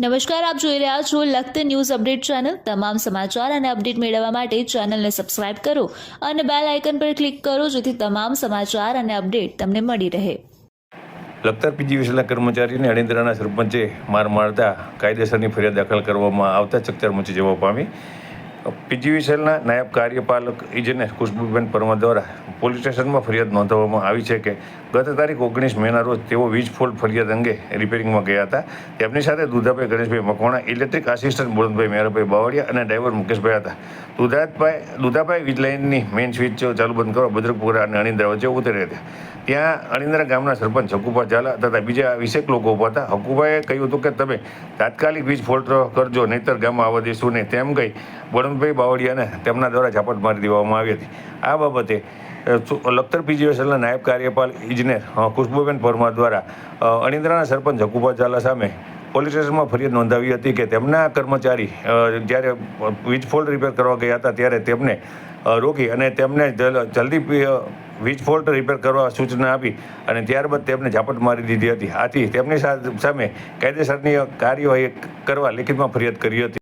નમસ્કાર, આપ જોઈ રહ્યા છો લખત ન્યૂઝ અપડેટ ચેનલ। તમામ સમાચાર અને અપડેટ મેળવવા માટે ચેનલને સબસ્ક્રાઇબ કરો અને બેલ આઇકન પર ક્લિક કરો જેથી તમામ સમાચાર અને અપડેટ તમને મળી રહે। લખતર પીજીવીસીએલના કર્મચારીને અણીંદરાના સરપંચે માર મારતા કાયદેસરની ફરિયાદ દાખલ કરવામાં આવતા ચકચાર મચી જવા પામી। પીજીવીસીએલના નાયબ કાર્યપાલક ઇજનેર ખુશ્બુબેન પરમાર દ્વારા પોલીસ સ્ટેશનમાં ફરિયાદ નોંધાવવામાં આવી છે કે ગત તારીખ 19 મેના રોજ તેઓ વીજ ફોલ્ટ ફરિયાદ અંગે રિપેરિંગમાં ગયા હતા। તેમની સાથે દુધાભાઈ ગણેશભાઈ મકવાણા, ઇલેક્ટ્રિક આસિસ્ટન્ટ બળવંતભાઈ મેરાભાઈ બાવળિયા અને ડ્રાઈવર મુકેશભાઈ હતા। દુધાભાઈ વીજ લાઇનની મેઇન સ્વિચ ચાલુ બંધ કરવા બદ્રકપુરા અને અણીંદરા વચ્ચે ઉતર્યા હતા। ત્યાં અણીંદરા ગામના સરપંચ હકુભા ઝાલા તથા બીજા 20 લોકો ઉભા હતા। હકુભાઈએ કહ્યું હતું કે તમે તાત્કાલિક વીજ ફોલ્ટ કરજો, નહીંતર ગામમાં આવવા દેશું નહીં, તેમ કહી બળવંતભાઈ બાવળિયાને તેમના દ્વારા ઝાપટ મારી દેવામાં આવી હતી। આ બાબતે લખતર પીજીવીસીએલના નાયબ કાર્યપાલ ઇજનેર ખુશ્બુબેન પરમાર દ્વારા અણીંદરાના સરપંચ હકુભા ઝાલા સામે પોલીસ સ્ટેશનમાં ફરિયાદ નોંધાવી હતી કે તેમના કર્મચારી જ્યારે વીજ ફોલ્ટ રિપેર કરવા ગયા હતા ત્યારે તેમને રોકી અને તેમને જલ્દી વીજ ફોલ્ટ રિપેર કરવા સૂચના આપી અને ત્યારબાદ તેમને ઝાપટ મારી દીધી હતી। આથી તેમની સામે કાયદેસરની કાર્યવાહી કરવા લેખિતમાં ફરિયાદ કરી હતી।